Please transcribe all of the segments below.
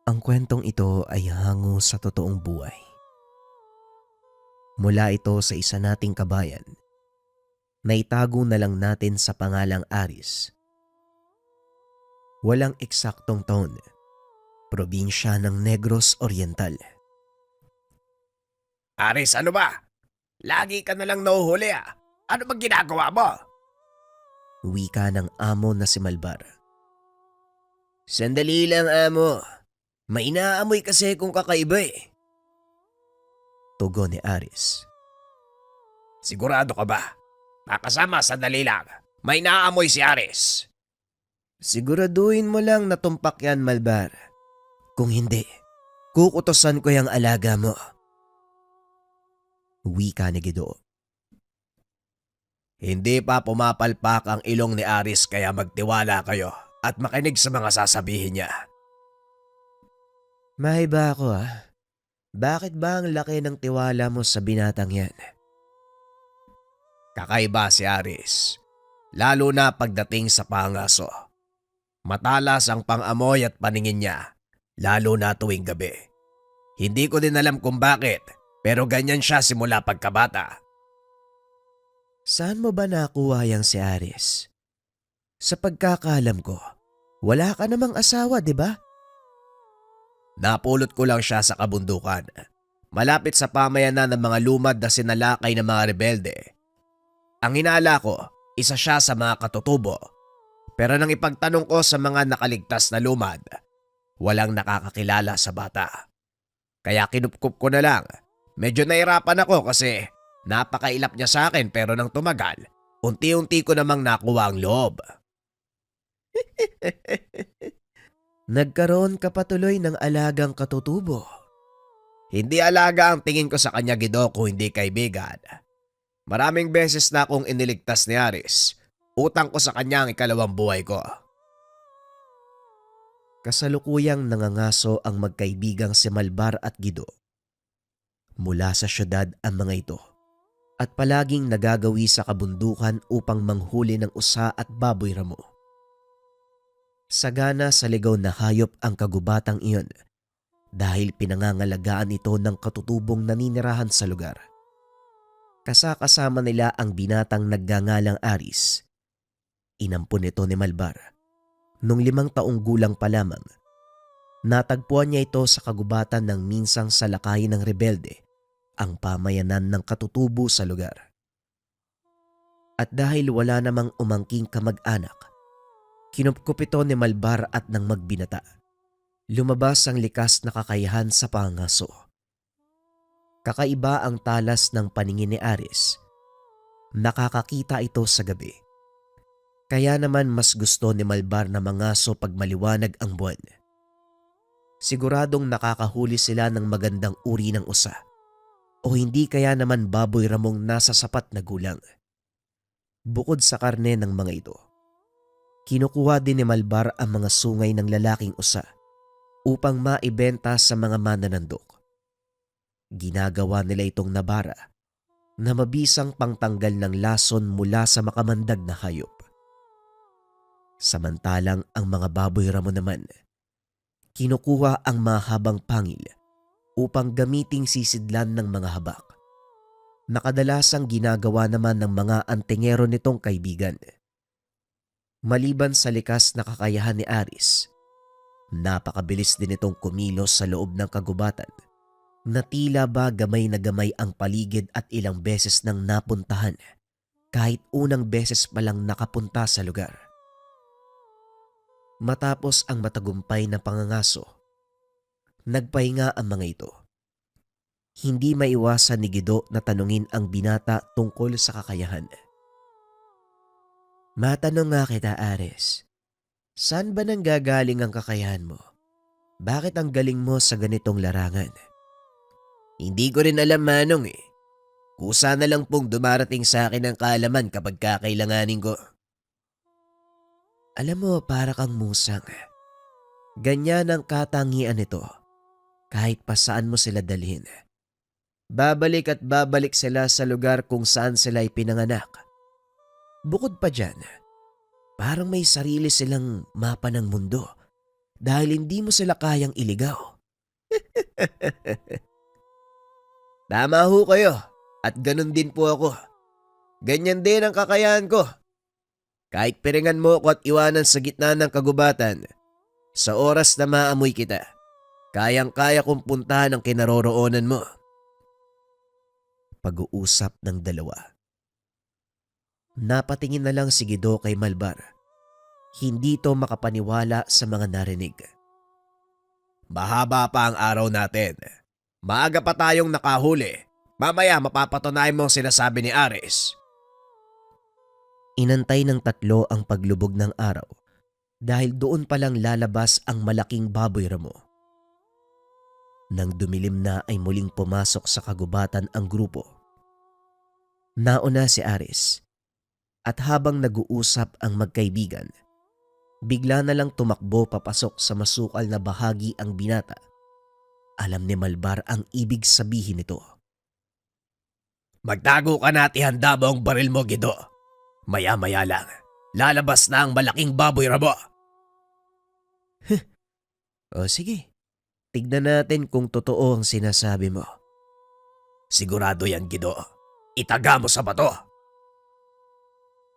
Ang kwentong ito ay hango sa totoong buhay. Mula ito sa isa nating kabayan na itago na lang natin sa pangalang Aris. Walang eksaktong taon, probinsya ng Negros Oriental. Aris, ano ba? Lagi ka na lang nahuhuli ah. Ano bang ginagawa mo? Wika ng amo na si Malbar. Sandali lang, amo. May inaamoy kasi kung kakaiba eh. Tugon ni Aris. Sigurado ka ba? Nakasama, sandali lang. May naamoy si Aris. Siguraduhin mo lang na tumpak yan, Malbar. Kung hindi, kukutosan ko yung alaga mo. Wika ni Gido. Hindi pa pumapalpak ang ilong ni Aris kaya magtiwala kayo at makinig sa mga sasabihin niya. May ba ako Bakit ba ang laki ng tiwala mo sa binatang yan? Kakaiba si Aris, lalo na pagdating sa pangaso. Matalas ang pangamoy at paningin niya, lalo na tuwing gabi. Hindi ko din alam kung bakit, pero ganyan siya simula pagkabata. Saan mo ba nakuha yang si Aris? Sa pagkakaalam ko, wala ka namang asawa, di ba? Napulot ko lang siya sa kabundukan. Malapit sa pamayanan ng mga lumad na sinalakay ng mga rebelde. Ang hinala ko, isa siya sa mga katutubo. Pero nang ipagtanong ko sa mga nakaligtas na lumad, walang nakakakilala sa bata. Kaya kinupkup ko na lang. Medyo nahirapan ako kasi napakailap niya sa akin pero nang tumagal, unti-unti ko namang nakuha ang loob. Nagkaroon ka patuloy ng alagang katutubo. Hindi alaga ang tingin ko sa kanya, Gido, kung hindi kaibigan. Maraming beses na akong iniligtas ni Aris. Utang ko sa kanya ang ikalawang buhay ko. Kasalukuyang nangangaso ang magkaibigang si Malbar at Gido. Mula sa syudad ang mga ito at palaging nagagawi sa kabundukan upang manghuli ng usa at baboy ramo. Sagana sa ligaw na hayop ang kagubatang iyon dahil pinangangalagaan ito ng katutubong naninirahan sa lugar. Kasakasama nila ang binatang nagngangalang Aris. Inampun ito ni Malbar. Nung 5 taong gulang pa lamang, natagpuan niya ito sa kagubatan ng minsang salakayin ng rebelde ang pamayanan ng katutubo sa lugar. At dahil wala namang umangking kamag-anak, kinupkup ito ni Malbar at nang magbinata, lumabas ang likas na kakayahan sa pangaso. Kakaiba ang talas ng paningin ni Aris. Nakakakita ito sa gabi. Kaya naman mas gusto ni Malbar na mangaso pag maliwanag ang buwan. Siguradong nakakahuli sila ng magandang uri ng usa. O hindi kaya naman baboy ramong nasa sapat na gulang. Bukod sa karne ng mga ito, kinukuha din ni Malbar ang mga sungay ng lalaking usa upang maibenta sa mga mananandok. Ginagawa nila itong nabara na mabisang pangtanggal ng lason mula sa makamandag na hayop. Samantalang ang mga baboy ramo naman, kinukuha ang mahabang pangil upang gamiting sisidlan ng mga habak. Nakadalasang ginagawa naman ng mga antingero nitong kaibigan. Maliban sa likas na kakayahan ni Aris, napakabilis din itong kumilos sa loob ng kagubatan na tila ba gamay na gamay ang paligid at ilang beses nang napuntahan kahit unang beses pa lang nakapunta sa lugar. Matapos ang matagumpay na pangangaso, nagpahinga ang mga ito. Hindi maiwasan ni Gido na tanungin ang binata tungkol sa kakayahan. Matanong nga kita, Aris, saan ba nanggagaling ang kakayahan mo? Bakit ang galing mo sa ganitong larangan? Hindi ko rin alam, Manong eh. Kusa na lang pong dumarating sa akin ang kaalaman kapag kakailanganin ko. Alam mo, para kang musang. Ganyan ang katangian nito kahit pa saan mo sila dalhin. Babalik at babalik sila sa lugar kung saan sila ipinanganak. Bukod pa dyan, parang may sarili silang mapa ng mundo. dahil hindi mo sila kayang iligaw. Tama ho kayo at ganun din po ako. Ganyan din ang kakayahan ko. Kahit piringan mo ako at iwanan sa gitna ng kagubatan, sa oras na maamoy kita, kayang-kaya kong puntahan ang kinaroroonan mo. Pag-uusap ng dalawa. Napatingin na lang si Guido kay Malbar. Hindi to makapaniwala sa mga narinig. Mahaba pa ang araw natin. Maaga pa tayong nakahuli. Mamaya mapapatunayan mo ang sinasabi ni Aris. Inantay ng tatlo ang paglubog ng araw dahil doon palang lalabas ang malaking baboy ramo. Nang dumilim na ay muling pumasok sa kagubatan ang grupo. Nauna si Aris at habang nag-uusap ang magkaibigan, bigla na lang tumakbo papasok sa masukal na bahagi ang binata. Alam ni Malbar ang ibig sabihin nito. Magtago ka na at ihanda mo ang baril mo, Guido. Maya-maya lang, lalabas na ang malaking baboy ramo. O sige, tignan natin kung totoo ang sinasabi mo. Sigurado yan, Guido. Itaga mo sa bato.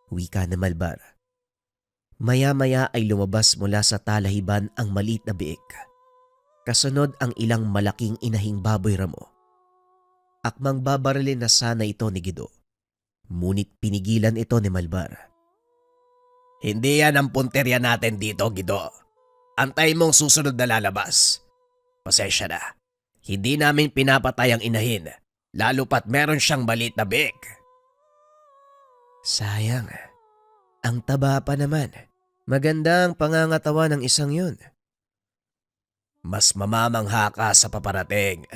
Wika ni Malbar. Maya-maya ay lumabas mula sa talahiban ang maliit na biik. Kasunod ang ilang malaking inahing baboy ramo. Akmang babarilin na sana ito ni Guido. Ngunit pinigilan ito ni Malbar. Hindi yan ang punterya natin dito, Guido. Antay mong susunod na lalabas. Pasensya na. Hindi namin pinapatay ang inahin, lalo pat meron siyang maliit na biik. Sayang. Ang taba pa naman. Maganda ang pangangatawan ng isang yun. Mas mamamangha ka sa paparating.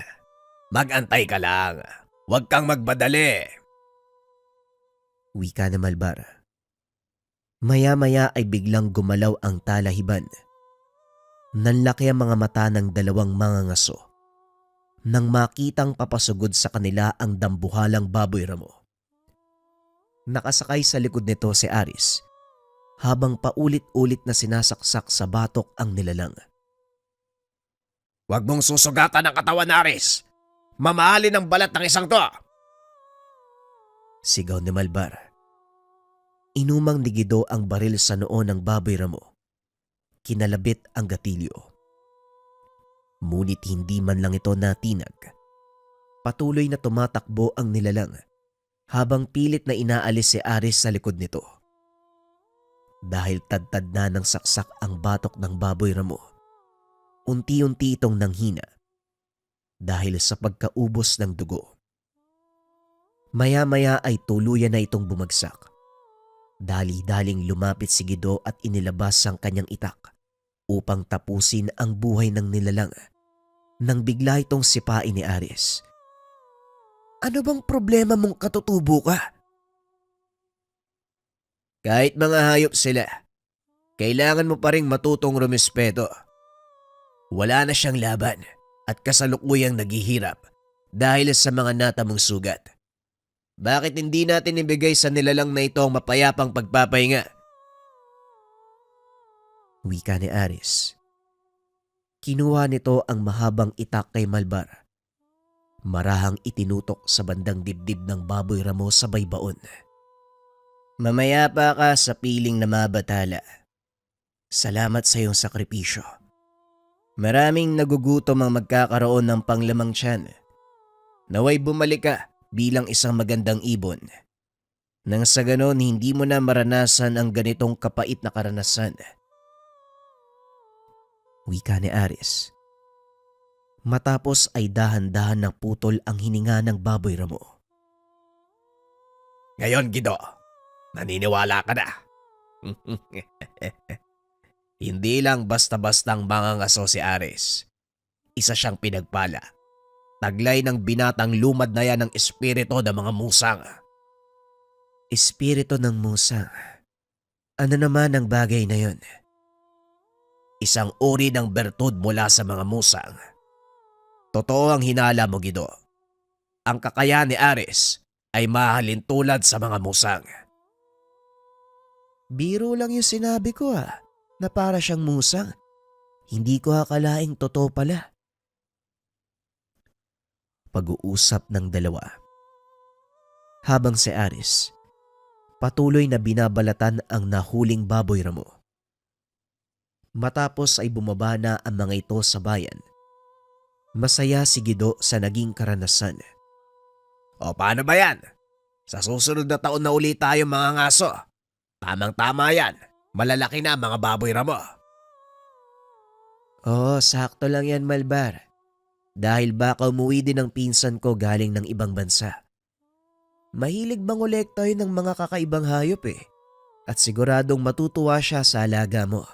Mag-antay ka lang. Huwag kang magbadali. Wika ni Malbar. Maya-maya ay biglang gumalaw ang talahiban. Nanlaki ang mga mata ng dalawang mangangaso nang makitang papasugod sa kanila ang dambuhalang baboy ramo. Nakasakay sa likod nito si Aris habang paulit-ulit na sinasaksak sa batok ang nilalang. Huwag mong susugatan ang katawan, Aris. Mamahalin ang balat ng isang to. Sigaw ni Malbar. Inumang ni Guido ang baril sa noo ng baboy ramo. Kinalabit ang gatilyo. Ngunit hindi man lang ito natinag. Patuloy na tumatakbo ang nilalang habang pilit na inaalis si Aris sa likod nito. Dahil tadtad na ng saksak ang batok ng baboy ramo, unti-unti itong nanghina dahil sa pagkaubos ng dugo. Maya-maya ay tuluyan na itong bumagsak. Dali-daling lumapit si Guido at inilabas ang kanyang itak upang tapusin ang buhay ng nilalang nang bigla itong sipain ni Aris. Ano bang problema mong katutubo ka? Kahit mga hayop sila, kailangan mo pa ring matutong rumispeto. Wala na siyang laban at kasalukuyang naghihirap dahil sa mga natamong sugat. Bakit hindi natin ibigay sa nilalang na ito ang mapayapang pagpapahinga? Wika ni Aris. Kinuha nito ang mahabang itak kay Malbar. Marahang itinutok sa bandang dibdib ng baboy ramo sabay baon. Mamaya pa ka sa piling na mabatala. Salamat sa iyong sakripisyo. Maraming nagugutom ang magkakaroon ng panglamang tiyan. Naway bumalik ka bilang isang magandang ibon. Nang sa ganon hindi mo na maranasan ang ganitong kapait na karanasan. Wika ni Aris. Matapos ay dahan-dahan na putol ang hininga ng baboy ramo. Ngayon, Guido, naniniwala ka na. Hindi lang basta-bastang mangangaso si Aris. Isa siyang pinagpala. Taglay ng binatang lumad na yan ng espiritu ng mga musang. Espiritu ng musang? Ano naman ang bagay na yon? Isang uri ng bertud mula sa mga musang. Totoo ang hinala mo, Guido. Ang kakayahan ni Aris ay mahalin tulad sa mga musang. Biro lang yung sinabi ko na para siyang musang. Hindi ko akalaing totoo pala. Pag-uusap ng dalawa. Habang si Aris, patuloy na binabalatan ang nahuling baboy ramo. Matapos ay bumaba na ang mga ito sa bayan. Masaya si Gido sa naging karanasan. O paano ba yan? Sa susunod na taon na uli tayo mga ngaso. Tamang-tama yan. Malalaki na ang mga baboy ramo. Oo, sakto lang yan, Malbar. Dahil baka umuwi din ang pinsan ko galing ng ibang bansa. Mahilig mangolekta yun ng mga kakaibang hayop eh. At siguradong matutuwa siya sa alaga mo.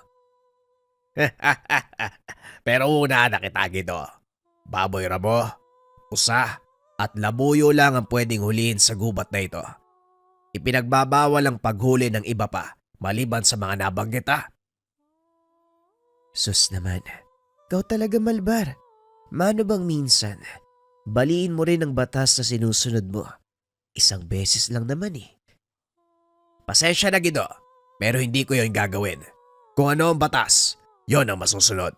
Pero una na kita Gido. Baboy ramo, usa at labuyo lang ang pwedeng hulihin sa gubat na ito. Ipinagbabawal ang paghuli ng iba pa maliban sa mga nabanggit ha. Sus naman, ikaw talaga, Malbar. Mano bang minsan, baliin mo rin ang batas na sinusunod mo. Isang beses lang naman eh. Pasensya na Gido, pero hindi ko yun gagawin. Kung ano ang batas, yon ang masusunod.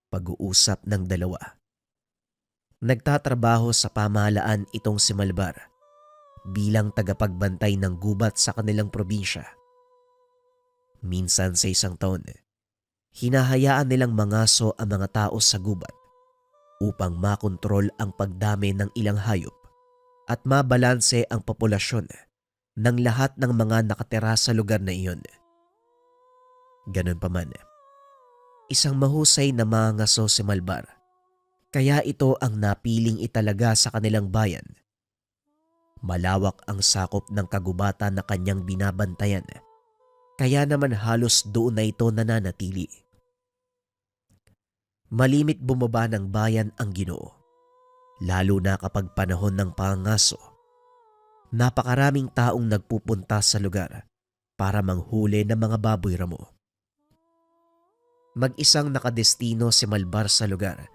Pag-uusap ng dalawa. Nagtatrabaho sa pamahalaan itong si Malbar bilang tagapagbantay ng gubat sa kanilang probinsya. Minsan sa isang taon, hinahayaan nilang mangaso ang mga tao sa gubat upang makontrol ang pagdami ng ilang hayop at mabalanse ang populasyon ng lahat ng mga nakatira sa lugar na iyon. Ganun pa man, isang mahusay na mangangaso si Malbar, kaya ito ang napiling italaga sa kanilang bayan. Malawak ang sakop ng kagubatan na kanyang binabantayan, kaya naman halos doon na ito nananatili. Malimit bumaba ng bayan ang Ginoo, lalo na kapag panahon ng pangangaso. Napakaraming taong nagpupunta sa lugar para manghuli ng mga baboy ramo. Mag-isang nakadestino si Malbar sa lugar,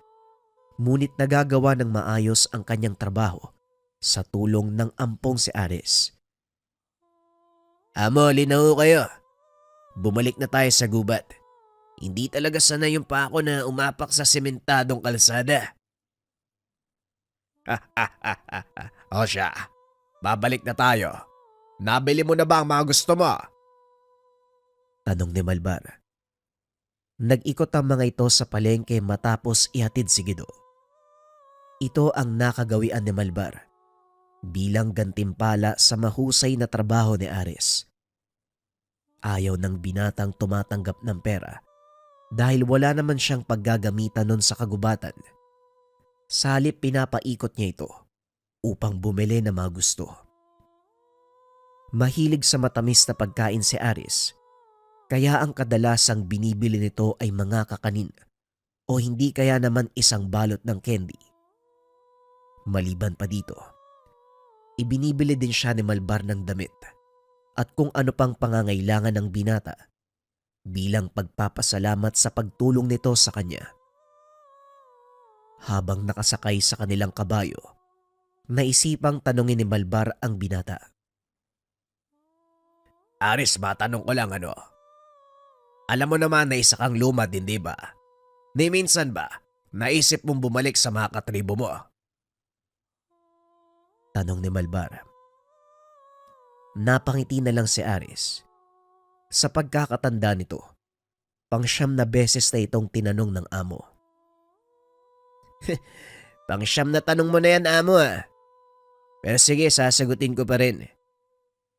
ngunit nagagawa ng maayos ang kanyang trabaho sa tulong ng ampong si Aris. Amo, linaw kayo. Bumalik na tayo sa gubat. Hindi talaga sanay yung pako na umapak sa sementadong kalsada. O siya, babalik na tayo. Nabili mo na ba ang mga gusto mo? Tanong ni Malbar. Nag-ikot ang mga ito sa palengke matapos ihatid si Gido. Ito ang nakagawian ni Malbar bilang gantimpala sa mahusay na trabaho ni Aris. Ayaw ng binatang tumatanggap ng pera dahil wala naman siyang paggagamitan nun sa kagubatan. Sa halip pinapaikot niya ito upang bumili ng mga gusto. Mahilig sa matamis na pagkain si Aris, kaya ang kadalasang binibili nito ay mga kakanin o hindi kaya naman isang balot ng candy. Maliban pa dito, ibinibili din siya ni Malbar ng damit at kung ano pang pangangailangan ng binata bilang pagpapasalamat sa pagtulong nito sa kanya. Habang nakasakay sa kanilang kabayo, naisipang tanungin ni Malbar ang binata. Aris, matanong ko lang ano. Alam mo naman na isa kang lumad, hindi ba? Ni minsan ba, naisip mong bumalik sa mga katribo mo? Tanong ni Malbar. Napangiti na lang si Aris. Sa pagkakatanda nito, pang-siyam na beses na itong tinanong ng amo. Pang-siyam na tanong mo na yan, amo ah. Pero sige, sasagutin ko pa rin.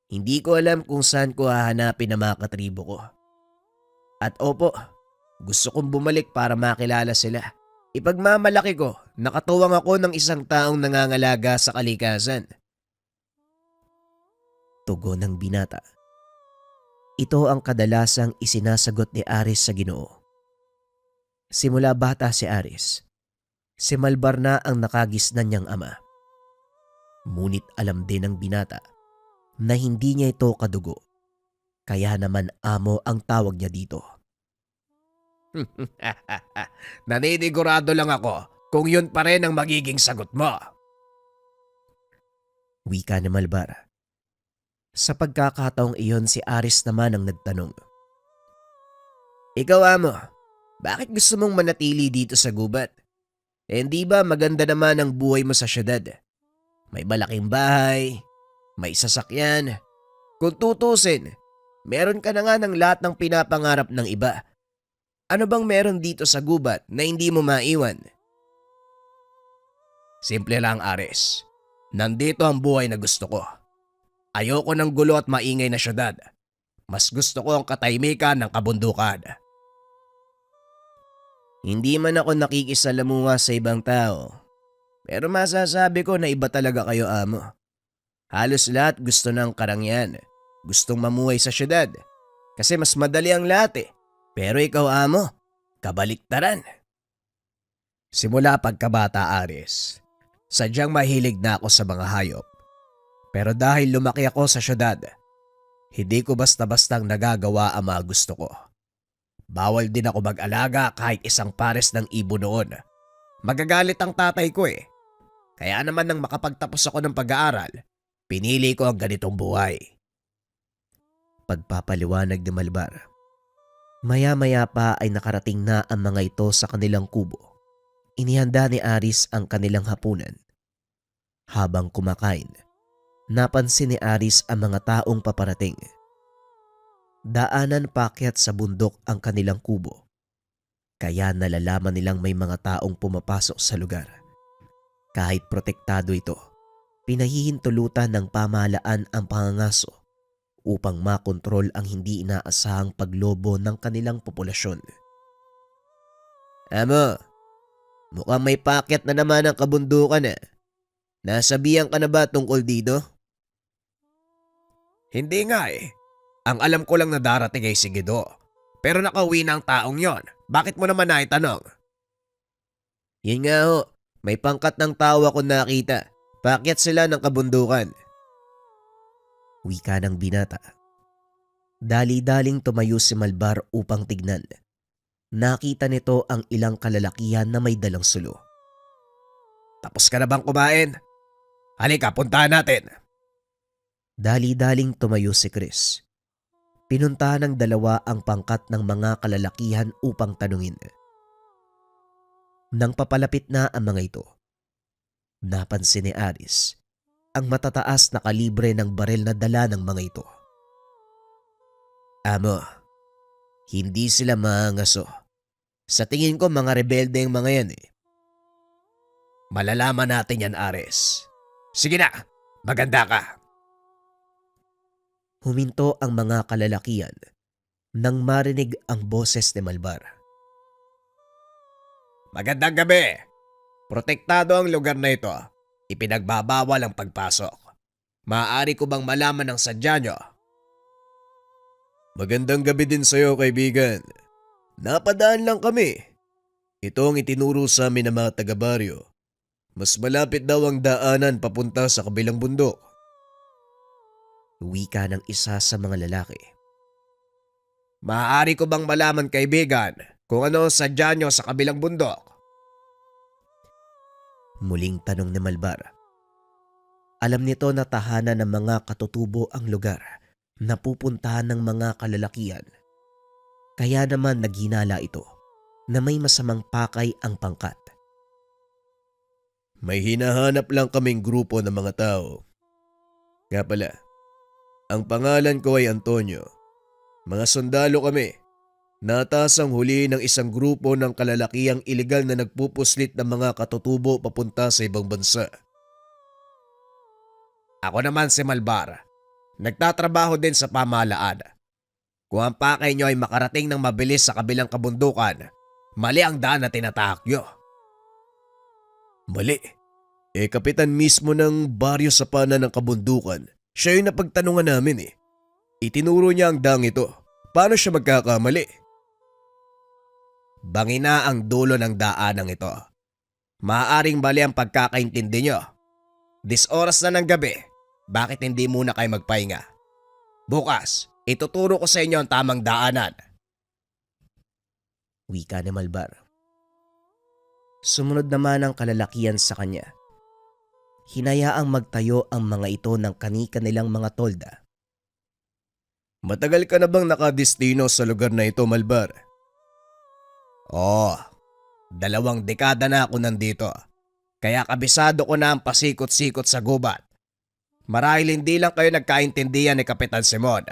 Hindi ko alam kung saan ko hahanapin ang mga katribo ko. At opo, gusto kong bumalik para makilala sila. Ipagmamalaki ko, nakatuwang ako ng isang taong nangangalaga sa kalikasan. Tugon ng binata. Ito ang kadalasang isinasagot ni Aris sa Ginoo. Simula bata si Aris, si Malbar na ang nakagisnan niyang ama. Ngunit alam din ng binata na hindi niya ito kadugo, kaya naman amo ang tawag niya dito. Naninigurado lang ako kung yun pa rin ang magiging sagot mo. Wika ni Malbar. Sa pagkakataong iyon si Aris naman ang nagtanong. Ikaw, amo, Bakit gusto mong manatili dito sa gubat? Hindi ba maganda naman ang buhay mo sa syudad? May malaking bahay, may sasakyan. Kung tutusin, meron ka na nga ng lahat ng pinapangarap ng iba. Ano bang meron dito sa gubat na hindi mo maiwan? Simple lang, Ares. Nandito ang buhay na gusto ko. Ayoko ng gulo at maingay na syudad. Mas gusto ko ang katahimikan ng kabundukan. Hindi man ako nakikisalamuha sa ibang tao, pero masasabi ko na iba talaga kayo, amo. Halos lahat gusto ng karangyan. Gustong mamuhay sa syudad. Kasi mas madali ang lahat eh. Pero ikaw, amo, kabaliktaran. Simula pagkabata, Aris, sadyang mahilig na ako sa mga hayop. Pero dahil lumaki ako sa syudad, hindi ko basta-bastang nagagawa ang mga gusto ko. Bawal din ako mag-alaga kahit isang pares ng ibon noon. Magagalit ang tatay ko eh. Kaya naman nang makapagtapos ako ng pag-aaral, pinili ko ang ganitong buhay. Pagpapaliwanag ni Malbar. Maya-maya pa ay nakarating na ang mga ito sa kanilang kubo. Inihanda ni Aris ang kanilang hapunan. Habang kumakain, napansin ni Aris ang mga taong paparating. Daanan paakyat sa bundok ang kanilang kubo. Kaya nalalaman nilang may mga taong pumapasok sa lugar. Kahit protektado ito, pinahihintulutan ng pamahalaan ang pangangaso upang makontrol ang hindi inaasahang paglobo ng kanilang populasyon. Amo, mukhang may paket na naman ang kabundukan eh. Nasabihan ka na ba tungkol dito? Hindi nga eh. Ang alam ko lang na darating ay si Gido. Pero nakauwi na ang taong yon. Bakit mo naman naitanong? Yun nga ho, may pangkat ng tao ako nakita. Paakyat sila ng kabundukan. Wika ng binata. Dali-daling tumayo si Malbar upang tignan. Nakita nito ang ilang kalalakihan na may dalang sulo. Tapos ka na bang kumain? Halika, puntahan natin. Dali-daling tumayo si Chris. Pinuntahan ng dalawa ang pangkat ng mga kalalakihan upang tanungin. Nang papalapit na ang mga ito, napansin ni Aris ang matataas na kalibre ng baril na dala ng mga ito. Amo, hindi sila maangaso. Sa tingin ko mga rebelde ang mga yan eh. Malalaman natin yan, Ares. Sige na, maganda ka. Huminto ang mga kalalakihan nang marinig ang boses ni Malbar. Magandang gabi. Protektado ang lugar na ito. Ipinagbabawal ang pagpasok. Maaari ko bang malaman ang sadya nyo? Magandang gabi din sa'yo, kaibigan. Napadaan lang kami. Ito ang itinuro sa amin ng mga taga-baryo. Mas malapit daw ang daanan papunta sa kabilang bundok. Wika ng isa sa mga lalaki. Maaari ko bang malaman, kaibigan, kung ano ang sadya nyo sa kabilang bundok? Muling tanong ni Malbar. Alam nito na tahanan ng mga katutubo ang lugar na pupuntahan ng mga kalalakihan. Kaya naman naghinala ito na may masamang pakay ang pangkat. May hinahanap lang kaming grupo ng mga tao. Nga pala, ang pangalan ko ay Antonio. Mga sundalo kami. Natasang huli ng isang grupo ng kalalakihang iligal na nagpupuslit ng mga katutubo papunta sa ibang bansa. Ako naman si Malbar. Nagtatrabaho din sa pamahalaan. Kung ang pakay nyo ay makarating ng mabilis sa kabilang kabundukan, mali ang daan na tinatahak nyo. Mali. Kapitan mismo ng baryo sa pana ng kabundukan. Siya yung napagtanungan namin eh. Itinuro niya ang daang ito. Paano siya magkakamali? Bangina ang dulo ng daanang ito. Maaaring mali ang pagkakaintindi nyo. 10 oras na ng gabi, bakit hindi muna kayo magpahinga? Bukas, ituturo ko sa inyo ang tamang daanan. Wika ni Malbar. Sumunod naman ang kalalakihan sa kanya. Hinayaang magtayo ang mga ito ng kani-kanilang mga tolda. Matagal ka na bang nakadestino sa lugar na ito, Malbar? Oo, 2 dekada na ako nandito. Kaya kabisado ko na ang pasikot-sikot sa gubat. Marahil hindi lang kayo nagkaintindihan ni Kapitan Simon.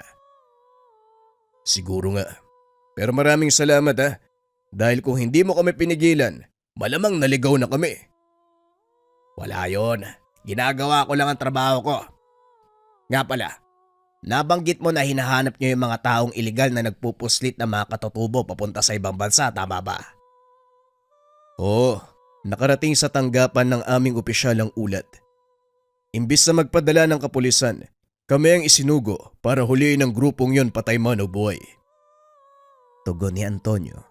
Siguro nga. Pero maraming salamat ha. Dahil kung hindi mo kami pinigilan, malamang naligaw na kami. Wala yon. Ginagawa ko lang ang trabaho ko. Nga pala, nabanggit mo na hinahanap niyo yung mga taong iligal na nagpupuslit ng mga katutubo papunta sa ibang bansa, tama ba? Oo, nakarating sa tanggapan ng aming opisyal ang ulat. Imbis na magpadala ng kapulisan, kami ang isinugo para huliin ang grupong yon patay man o buhay. Tugon ni Antonio.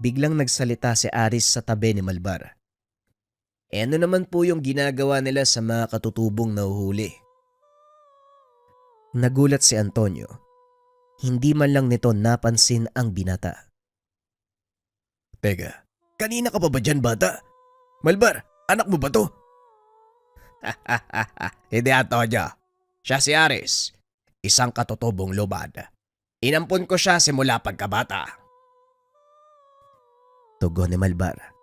Biglang nagsalita si Aris sa tabi ni Malbar. Ano naman po yung ginagawa nila sa mga katutubong nahuhuli? Nagulat si Antonio. Hindi man lang nito napansin ang binata. Teka, kanina ka pa ba dyan bata? Malbar, anak mo ba to? Hindi Antonio. Siya si Aris, isang katutubong lumad. Inampun ko siya simula pagkabata. Tugon ni Malbar.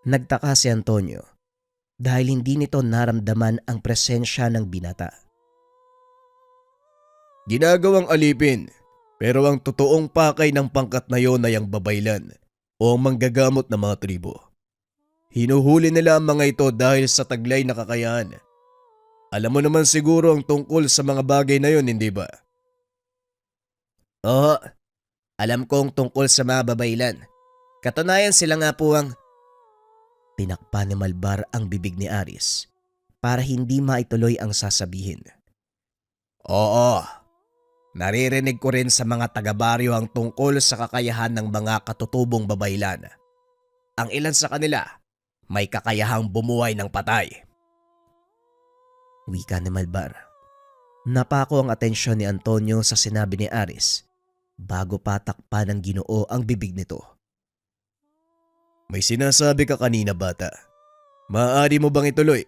Nagtaka si Antonio dahil hindi nito naramdaman ang presensya ng binata. Ginagawang alipin, pero ang totoong pakay ng pangkat na yon ay ang babaylan o ang manggagamot ng mga tribo. Hinuhuli nila ang mga ito dahil sa taglay na kakayahan. Alam mo naman siguro ang tungkol sa mga bagay na yon, hindi ba? Oo, alam kong tungkol sa mga babaylan. Katunayan sila nga po ang... Tinakpa ni Malbar ang bibig ni Aris para hindi maituloy ang sasabihin. Oo, naririnig ko rin sa mga taga-baryo ang tungkol sa kakayahan ng mga katutubong babaylan. Ang ilan sa kanila may kakayahang bumuhay ng patay. Wika ni Malbar. Napako ang atensyon ni Antonio sa sinabi ni Aris bago pa takpan ng Ginoo ang bibig nito. May sinasabi ka kanina bata. Maaari mo bang ituloy?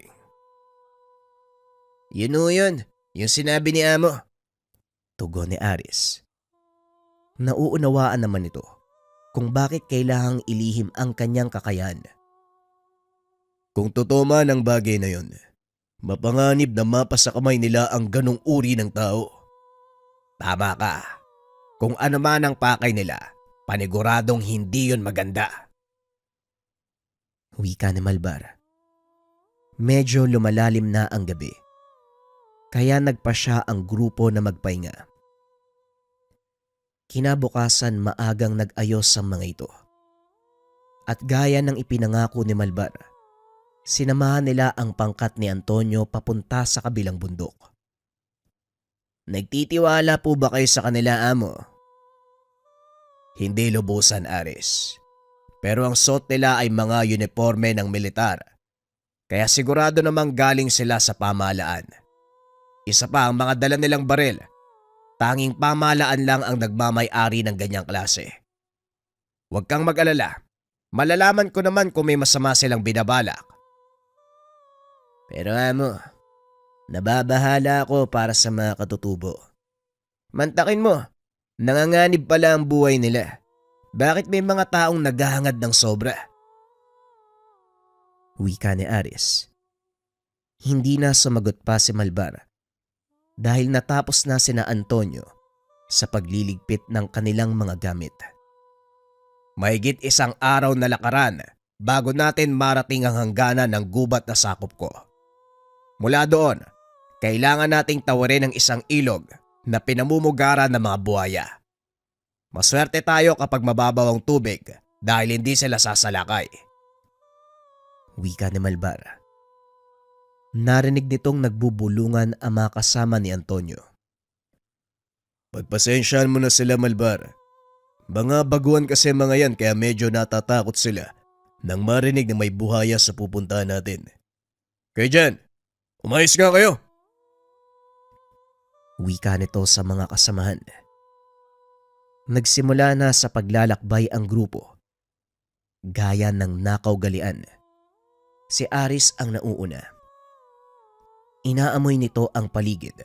Yun o yun, yung sinabi ni Amo. Tugon ni Aris. Nauunawaan naman ito kung bakit kailangang ilihim ang kanyang kakayahan. Kung totoo man ang bagay na yon, mapanganib na mapa sa kamay nila ang ganong uri ng tao. Tama ka. Kung ano man ang pakay nila, paniguradong hindi yon maganda. Wika ni Malbar. Medyo lumalalim na ang gabi. Kaya nagpa siya ang grupo na magpahinga. Kinabukasan maagang nag-ayos ang mga ito. At gaya ng ipinangako ni Malbar, sinamahan nila ang pangkat ni Antonio papunta sa kabilang bundok. Nagtitiwala po ba kayo sa kanila, Amo? Hindi lubusan, Aris. Pero ang suot nila ay mga uniforme ng militar. Kaya sigurado namang galing sila sa pamahalaan. Isa pa ang mga dala nilang baril. Tanging pamahalaan lang ang nagmamay-ari ng ganyang klase. Huwag kang mag-alala. Malalaman ko naman kung may masama silang binabalak. Pero Amo, nababahala ako para sa mga katutubo. Mantakin mo, nanganganib pala ang buhay nila. Bakit may mga taong naghahangad ng sobra? Wika ni Aris. Hindi na sumagot pa si Malbar dahil natapos na sina Antonio sa pagliligpit ng kanilang mga gamit. Mahigit 1 araw na lakaran bago natin marating ang hangganan ng gubat na sakop ko. Mula doon, kailangan nating tawarin ang isang ilog na pinamumugaran ng mga buhaya. Maswerte tayo kapag mababaw ang tubig dahil hindi sila sasalakay. Wika ni Malbar. Narinig nitong nagbubulungan ang mga kasama ni Antonio. Pagpasensyahan mo na sila, Malbar. Mga baguhan kasi mga yan kaya medyo natatakot sila nang marinig na may buhaya sa pupuntahan natin. Kayo dyan, umayos nga kayo! Wika nito sa mga kasamahan. Nagsimula na sa paglalakbay ang grupo. Gaya ng nakaugalian. Si Aris ang nauuna. Inaamoy nito ang paligid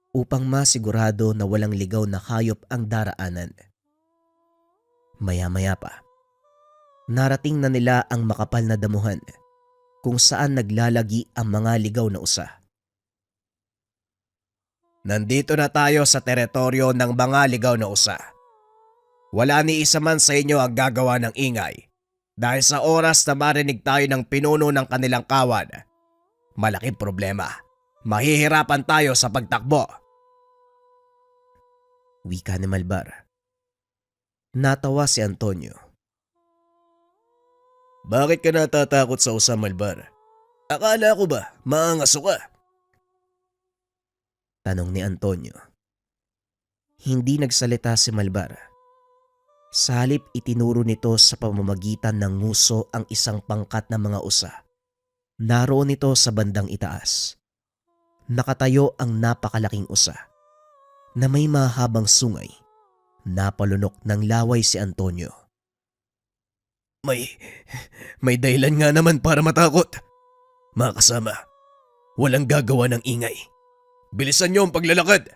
upang masigurado na walang ligaw na hayop ang daraanan. Maya-maya pa, narating na nila ang makapal na damuhan kung saan naglalagi ang mga ligaw na usa. Nandito na tayo sa teritoryo ng mga ligaw na usa. Wala ni isa man sa inyo ang gagawa ng ingay dahil sa oras na marinig tayo ng pinuno ng kanilang kawan, malaking problema. Mahihirapan tayo sa pagtakbo. Wika ni Malbar. Natawa si Antonio. Bakit ka natatakot sa usa, Malbar? Akala ko ba maangaso ka? Tanong ni Antonio. Hindi nagsalita si Malbar. Sa halip itinuro nito sa pamamagitan ng nguso ang isang pangkat ng mga usa. Naroon ito sa bandang itaas. Nakatayo ang napakalaking usa na may mahabang sungay. Napalunok ng laway si Antonio. May dahilan nga naman para matakot. Mga kasama, walang gagawa ng ingay. Bilisan niyo ang paglalakad.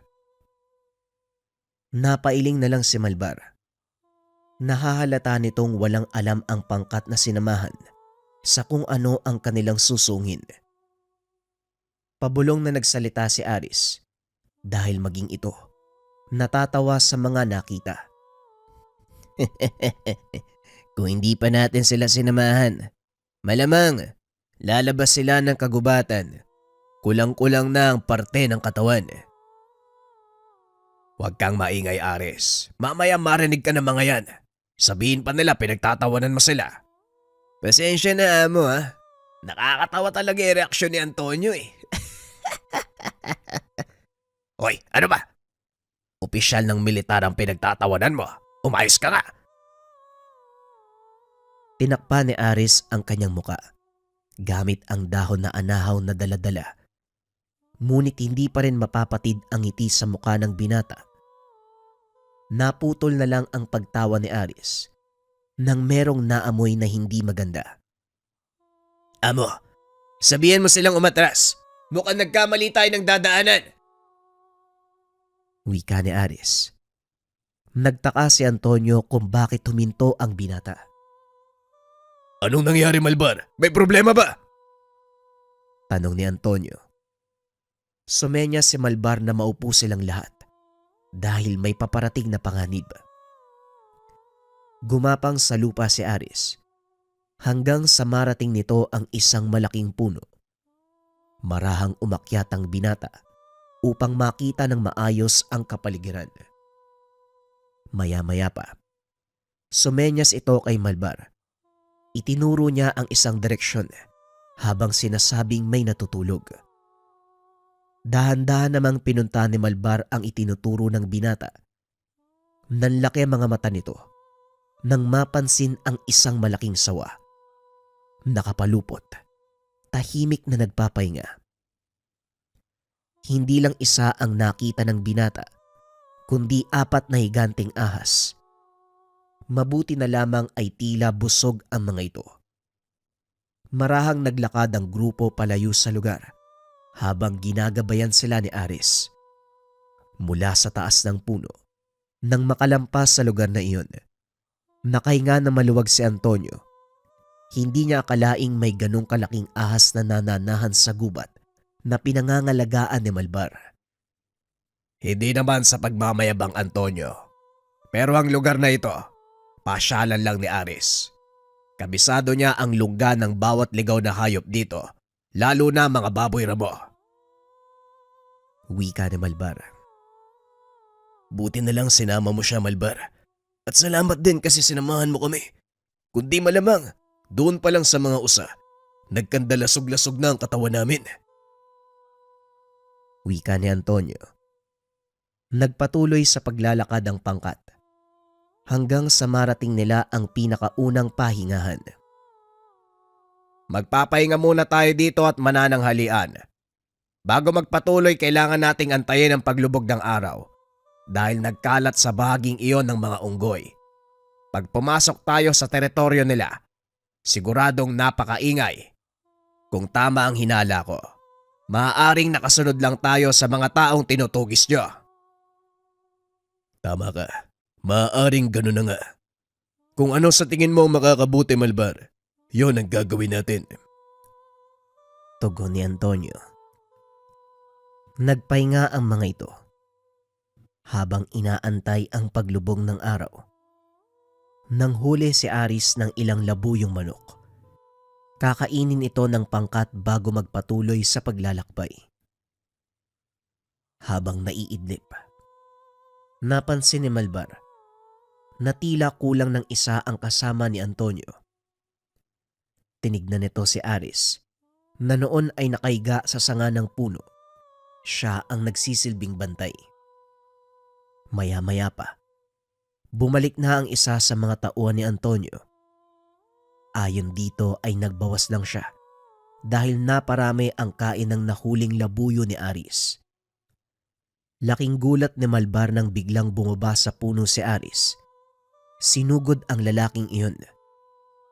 Napailing na lang si Malbar. Nahahalata nitong walang alam ang pangkat na sinamahan sa kung ano ang kanilang susungin. Pabulong na nagsalita si Aris dahil maging ito natatawa sa mga nakita. Kung hindi pa natin sila sinamahan, malamang lalabas sila ng kagubatan. Kulang-kulang na ang parte ng katawan. Huwag kang maingay, Aris. Mamaya marinig ka ng mga yan. Sabihin pa nila pinagtatawanan mo sila. Pasensya na, amo, ha. Nakakatawa talaga yung reaksyon ni Antonio eh. Hoy, ano ba? Opisyal ng militar ang pinagtatawanan mo. Umayos ka nga. Tinakpa ni Aris ang kanyang muka gamit ang dahon na anahaw na daladala. Ngunit hindi pa rin mapapatid ang ngiti sa muka ng binata. Naputol na lang ang pagtawa ni Aris nang merong naamoy na hindi maganda. Amo, sabihan mo silang umatras. Mukhang nagkamali tayo ng dadaanan. Wika ni Aris. Nagtaka si Antonio kung bakit huminto ang binata. Anong nangyari, Malbar? May problema ba? Tanong ni Antonio. Sumenya si Malbar na maupo silang lahat dahil may paparating na panganib. Gumapang sa lupa si Aris hanggang sa marating nito ang isang malaking puno. Marahang umakyat ang binata upang makita ng maayos ang kapaligiran. Maya-maya pa, sumenyas ito kay Malbar. Itinuro niya ang isang direksyon habang sinasabing may natutulog. Dahan-dahan namang pinunta ni Malbar ang itinuturo ng binata. Nanlaki ang mga mata nito nang mapansin ang isang malaking sawa. Nakapalupot, tahimik na nagpapahinga. Hindi lang isa ang nakita ng binata, kundi 4 na higanteng ahas. Mabuti na lamang ay tila busog ang mga ito. Marahang naglakad ang grupo palayo sa lugar habang ginagabayan sila ni Aris. Mula sa taas ng puno, nang makalampas sa lugar na iyon, nakahinga na maluwag si Antonio. Hindi niya akalaing may ganong kalaking ahas na nananahan sa gubat na pinangangalagaan ni Malbar. Hindi naman sa pagmamayabang, Antonio. Pero ang lugar na ito, pasyalan lang ni Aris. Kabisado niya ang lungga ng bawat ligaw na hayop dito, lalo na mga baboy ramo. Wika ni Malbar. Buti na lang sinama mo siya, Malbar. At salamat din kasi sinamahan mo kami. Kundi malamang, doon pa lang sa mga usa, nagkandalasog-lasog na ang katawan namin. Wika ni Antonio. Nagpatuloy sa paglalakad ang pangkat hanggang sa marating nila ang pinakaunang pahingahan. Magpapahinga muna tayo dito at manananghalian. Bago magpatuloy, kailangan nating antayin ang paglubog ng araw dahil nagkalat sa bahaging iyon ng mga unggoy. Pag pumasok tayo sa teritoryo nila, siguradong napakaingay. Kung tama ang hinala ko, maaaring nakasunod lang tayo sa mga taong tinutugis nyo. Tama ka. Maaaring ganun na nga. Kung ano sa tingin mo makakabuti, Malbar, yon ang gagawin natin. Tugon ni Antonio. Nagpahinga ang mga ito habang inaantay ang paglubog ng araw. Nang huli si Aris ng ilang labuyong manok. Kakainin ito ng pangkat bago magpatuloy sa paglalakbay. Habang naiidlip, napansin ni Malbar na tila kulang ng isa ang kasama ni Antonio. Tinignan nito si Aris na noon ay nakahiga sa sanga ng puno. Siya ang nagsisilbing bantay. Maya-maya pa, bumalik na ang isa sa mga tauhan ni Antonio. Ayon dito ay nagbawas lang siya dahil naparami ang kain ng nahuling labuyo ni Aris. Laking gulat ni Malbar nang biglang bumaba sa puno si Aris. Sinugod ang lalaking iyon.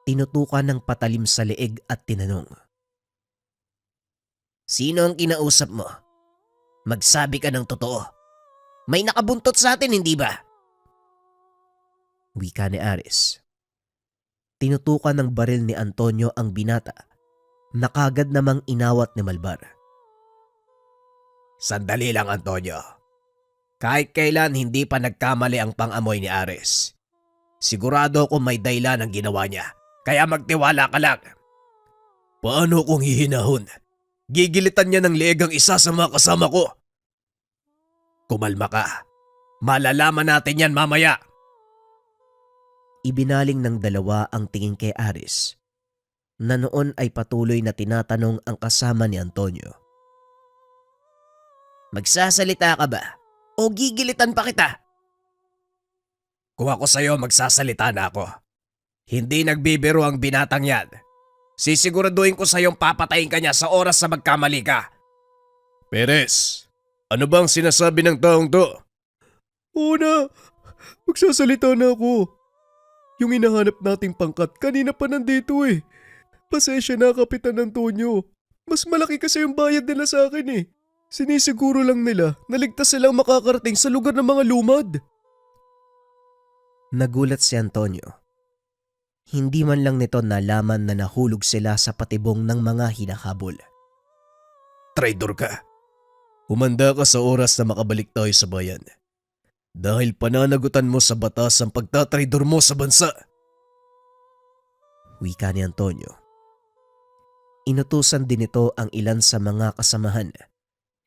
Tinutukan ng patalim sa leeg at tinanong. Sino ang kinausap mo? Magsabi ka ng totoo. May nakabuntot sa atin, hindi ba? Wika ni Aris. Tinutukan ng baril ni Antonio ang binata na kagad namang inawat ni Malbar. Sandali lang, Antonio. Kahit kailan hindi pa nagkamali ang pang-amoy ni Aris. Sigurado ko may dahilan ang ginawa niya, kaya magtiwala ka lang. Paano kung hihinahon? Gigilitan niya ng leeg ang isa sa mga kasama ko. Kumalma ka. Malalaman natin yan mamaya. Ibinaling ng dalawa ang tingin kay Aris na noon ay patuloy na tinatanong ang kasama ni Antonio. Magsasalita ka ba o gigilitan pa kita? Kung ako sa'yo, magsasalita na ako. Hindi nagbibiro ang binatang yan. Sisiguraduhin ko sa'yong papatayin ka niya sa oras na magkamali ka. Perez, ano bang sinasabi ng taong to? Oo na, magsasalita na ako. Yung hinahanap nating pangkat kanina pa nandito eh. Pasensya na, Kapitan Antonio. Mas malaki kasi yung bayad nila sa akin eh. Sinisiguro lang nila na ligtas silang makakarating sa lugar ng mga lumad. Nagulat si Antonio. Hindi man lang nito nalaman na nahulog sila sa patibong ng mga hinahabol. Traidor ka. Humanda ka sa oras na makabalik tayo sa bayan. Dahil pananagutan mo sa batas ang pagtatraidor mo sa bansa. Wika ni Antonio. Inutusan din ito ang ilan sa mga kasamahan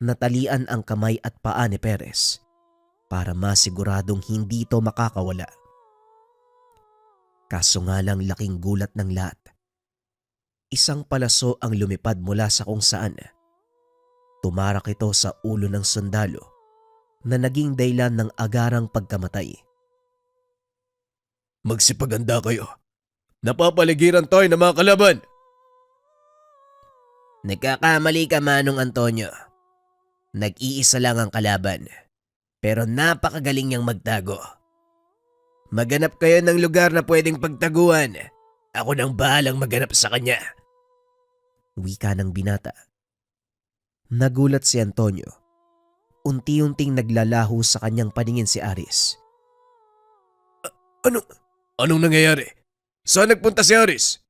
na talian ang kamay at paa ni Perez para masiguradong hindi ito makakawala. Kaso nga lang laking gulat ng lahat. Isang palaso ang lumipad mula sa kung saan. Tumarak ito sa ulo ng sundalo na naging dahilan ng agarang pagkamatay. Magsipaganda kayo. Napapaligiran tayo ng mga kalaban. Nagkakamali ka, Manong Antonio. Nag-iisa lang ang kalaban, pero napakagaling niyang magtago. Maghanap kayo ng lugar na pwedeng pagtaguan. Ako nang bahalang maghanap sa kanya. Wika ng binata. Nagulat si Antonio. Unti-unting naglalaho sa kanyang paningin si Aris. Anong nangyayari? Saan nagpunta si Aris?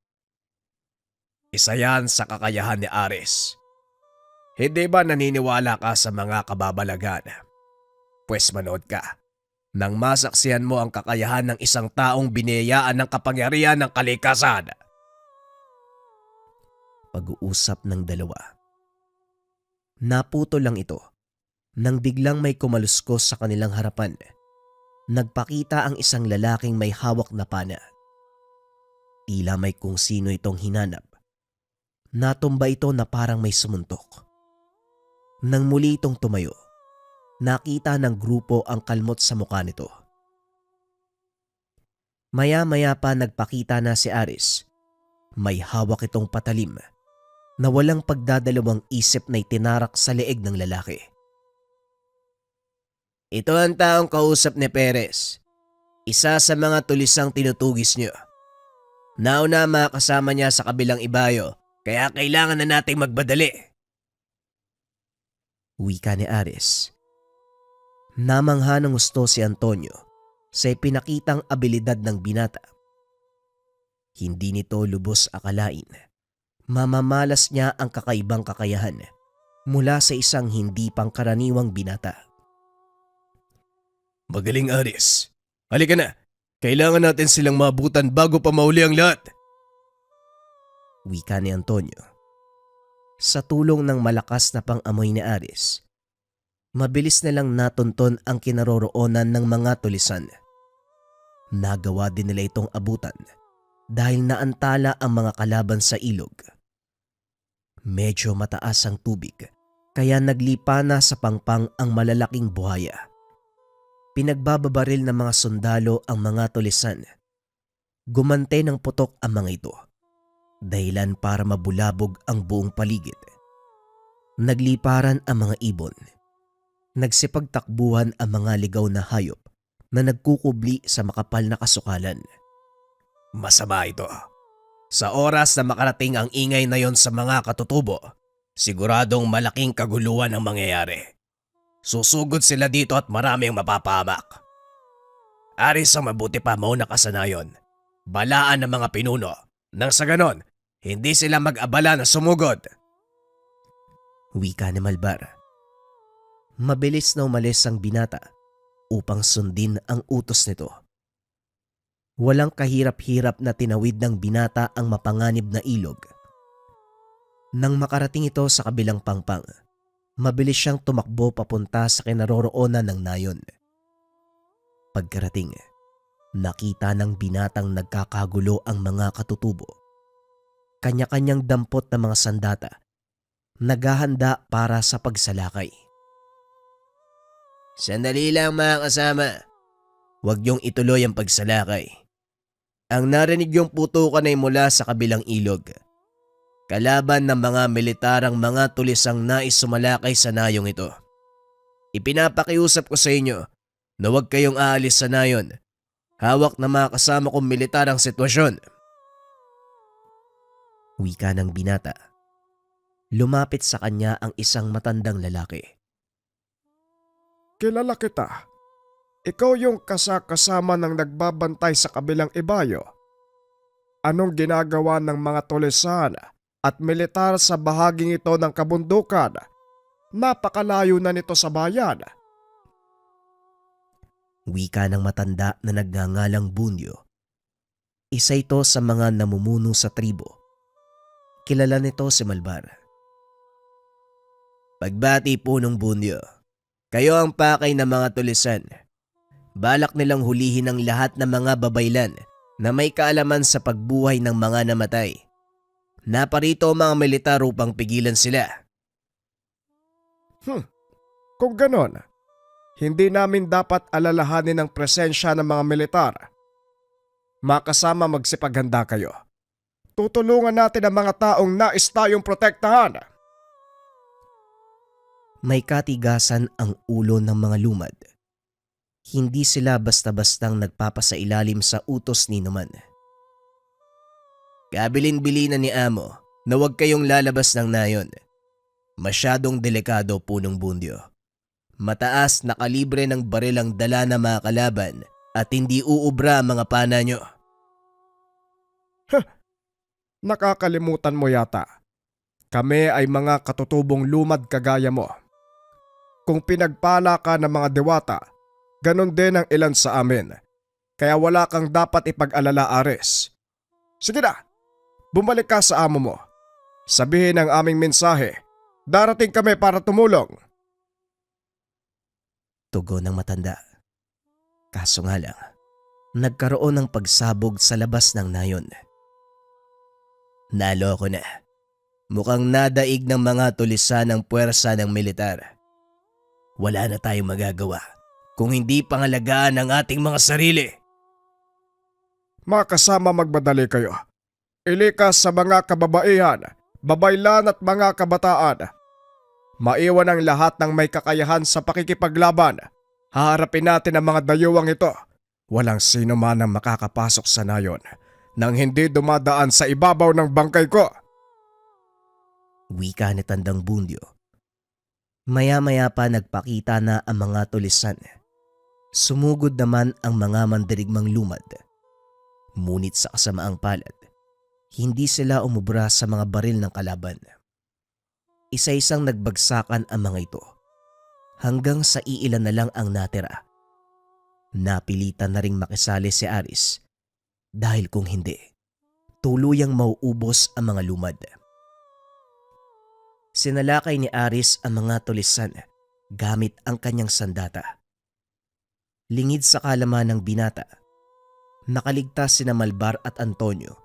Isa yan sa kakayahan ni Aris. Hindi ba naniniwala ka sa mga kababalagan? Pwes manood ka. Nang masaksihan mo ang kakayahan ng isang taong biniyayaan ng kapangyarihan ng kalikasan. Pag-uusap ng dalawa. Naputo lang ito nang biglang may kumaluskos sa kanilang harapan. Nagpakita ang isang lalaking may hawak na pana. Tila may kung sino itong hinanap. Natumba ito na parang may sumuntok. Nang muli itong tumayo, nakita ng grupo ang kalmot sa mukha nito. Maya-maya pa nagpakita na si Aris. May hawak itong patalim na walang pagdadalawang isip na itinarak sa leeg ng lalaki. Ito ang taong kausap ni Perez. Isa sa mga tulisang tinutugis niyo. Nauna makasama niya sa kabilang ibayo, kaya kailangan na nating magbadali. Wika ni Aris. Namangha ng gusto si Antonio sa ipinakitang abilidad ng binata Hindi nito lubos akalain. Mamamalas niya ang kakaibang kakayahan mula sa isang hindi pangkaraniwang binata. Magaling, Aris. Halika na. Kailangan natin silang mabutan bago pa mahuli ang lahat. Wika ni Antonio. Sa tulong ng malakas na pang-amoy ni Aris, mabilis na lang natunton ang kinaroroonan ng mga tulisan. Nagawa din nila itong abutan dahil naantala ang mga kalaban sa ilog. Medyo mataas ang tubig kaya naglipa na sa pangpang ang malalaking buhaya. Pinagbababaril ng mga sundalo ang mga tulisan. Gumante ng putok ang mga ito, dahilan para mabulabog ang buong paligid. Nagliparan ang mga ibon. Nagsipagtakbuhan ang mga ligaw na hayop na nagkukubli sa makapal na kasukalan. Masama ito. Sa oras na makarating ang ingay na yon sa mga katutubo, siguradong malaking kaguluhan ang mangyayari. Susugod sila dito at marami ang mapapahamak. Aris, ang mabuti pa mauna ka sa nayon. Balaan ng mga pinuno. Nang sa ganon, hindi sila mag-abala na sumugod. Wika ni Malbar. Mabilis na umalis ang binata upang sundin ang utos nito. Walang kahirap-hirap na tinawid ng binata ang mapanganib na ilog. Nang makarating ito sa kabilang pangpang, mabilis siyang tumakbo papunta sa kinaroroonan ng nayon. Pagkarating, nakita ng binatang nagkakagulo ang mga katutubo. Kanya-kanyang dampot na mga sandata, naghahanda para sa pagsalakay. Sandali lang, mga kasama. Huwag niyong ituloy ang pagsalakay. Ang narinig yung putukan ay mula sa kabilang ilog. Kalaban ng mga militarang mga tulisang nais sumalakay sa nayong ito. Ipinapakiusap ko sa inyo na huwag kayong aalis sa nayon. Hawak na mga kasama kong militar ang sitwasyon. Wika ng binata. Lumapit sa kanya ang isang matandang lalaki. Kilala kita. Ikaw yung kasama ng nagbabantay sa kabilang ibayo. Anong ginagawa ng mga tulisan at militar sa bahaging ito ng kabundukan? Napakalayo na nito sa bayan. Wika ng matanda na nagngangalang Bunyo. Isa ito sa mga namumuno sa tribo. Kilala nito si Malbar. Pagbati po ng Bunyo. Kayo ang pakay ng mga tulisan. Balak nilang hulihin ang lahat ng mga babaylan na may kaalaman sa pagbuhay ng mga namatay. Naparito ang mga militar upang pigilan sila. Kung ganon, hindi namin dapat alalahanin ang presensya ng mga militar. Makasama, magsipaghanda kayo. Tutulungan natin ang mga taong nais tayong protektahan. May katigasan ang ulo ng mga lumad. Hindi sila basta-bastang nagpapasailalim sa utos ni Numan. Kabilin-bilinan ni Amo na huwag kayong lalabas ng nayon. Masyadong delikado, punong Bunyo. Mataas na kalibre ng baril ang dala ng mga kalaban at hindi uubra ang mga pana nyo. Nakakalimutan mo yata. Kami ay mga katutubong lumad kagaya mo. Kung pinagpala ka ng mga dewata, ganon din ang ilan sa amin. Kaya wala kang dapat ipag-alala, Ares. Sige na, bumalik ka sa amo mo. Sabihin ang aming mensahe. Darating kami para tumulong. Tugon ng matanda. Kaso nga lang, nagkaroon ng pagsabog sa labas ng nayon. Naloko na. Mukhang nadaig ng mga tulisan ang puwersa ng militar. Wala na tayong magagawa kung hindi pangalagaan ang ating mga sarili. Mga kasama, magbadali kayo. Ilikas sa mga kababaihan, babaylan at mga kabataan. Maiwan ang lahat ng may kakayahan sa pakikipaglaban. Haharapin natin ang mga dayuwang ito. Walang sino man ang makakapasok sa nayon nang hindi dumadaan sa ibabaw ng bangkay ko. Wika ni Tandang Bundio. Maya-maya pa nagpakita na ang mga tulisan. Sumugod naman ang mga mandirigmang lumad. Ngunit sa kasamaang palad, hindi sila umubra sa mga baril ng kalaban. Isa-isang nagbagsakan ang mga ito hanggang sa iilan na lang ang natira. Napilitan na ring makisali si Aris dahil kung hindi, tuluyang mauubos ang mga lumad. Sinalakay ni Aris ang mga tulisan gamit ang kanyang sandata. Lingid sa kalaman ng binata, nakaligtas sina Malbar at Antonio.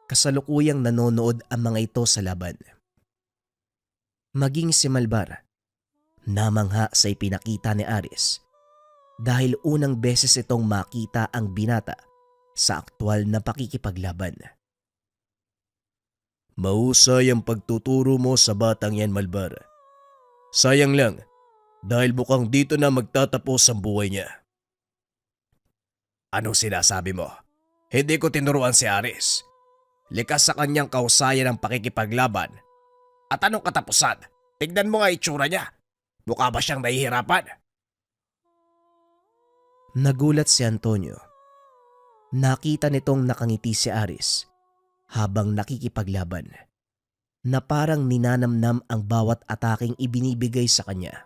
Kasalukuyang nanonood ang mga ito sa laban. Maging si Malbar, namangha sa ipinakita ni Aris dahil unang beses itong makita ang binata sa aktwal na pakikipaglaban. Mahusay ang pagtuturo mo sa batang yan, Malbar. Sayang lang, dahil mukhang dito na magtatapos ang buhay niya. Anong sinasabi mo? Hindi ko tinuruan si Aris. Likas sa kanyang kausayan ang pakikipaglaban. At anong katapusan? Tignan mo nga itsura niya. Mukha ba siyang nahihirapan? Nagulat si Antonio. Nakita nitong nakangiti si Aris habang nakikipaglaban na parang ninanamnam ang bawat ataking ibinibigay sa kanya.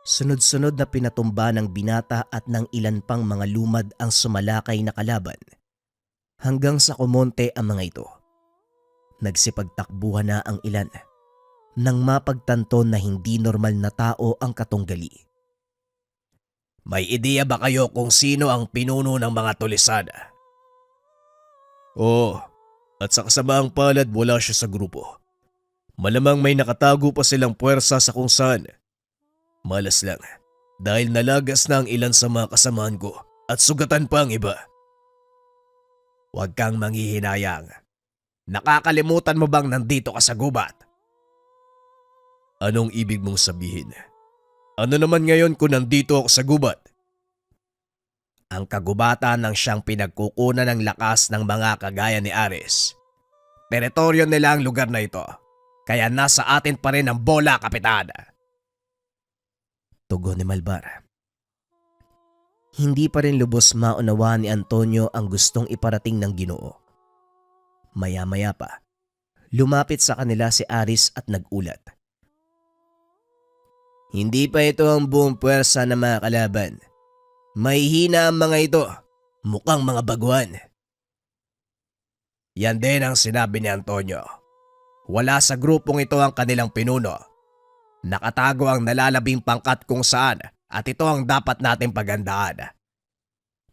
Sunod-sunod na pinatumba ng binata at ng ilan pang mga lumad ang sumalakay na kalaban hanggang sa kumonte ang mga ito. Nagsipagtakbuhan na ang ilan nang mapagtanto na hindi normal na tao ang katunggali. May ideya ba kayo kung sino ang pinuno ng mga tulisan? Oo, at sa kasamaang palad wala siya sa grupo. Malamang may nakatago pa silang puwersa sa kung saan. Malas lang, dahil nalagas na ang ilan sa mga kasamahan ko at sugatan pa ang iba. Huwag kang manghihinayang. Nakakalimutan mo bang nandito ka sa gubat? Anong ibig mong sabihin? Ano naman ngayon kung nandito ako sa gubat? Ang kagubatan ng siyang pinagkukunan ng lakas ng mga kagaya ni Aris. Teritoryo nila ang lugar na ito, kaya nasa atin pa rin ang bola, Kapitan. Tugon ni Malbar. Hindi pa rin lubos maunawaan ni Antonio ang gustong iparating ng Ginoo. Maya-maya pa, lumapit sa kanila si Aris at nagulat. Hindi pa ito ang buong puwersa ng mga kalaban. May hina ang mga ito, mukhang mga baguhan. Yan din ang sinabi ni Antonio. Wala sa grupong ito ang kanilang pinuno. Nakatago ang nalalabing pangkat kung saan at ito ang dapat nating pagandaan.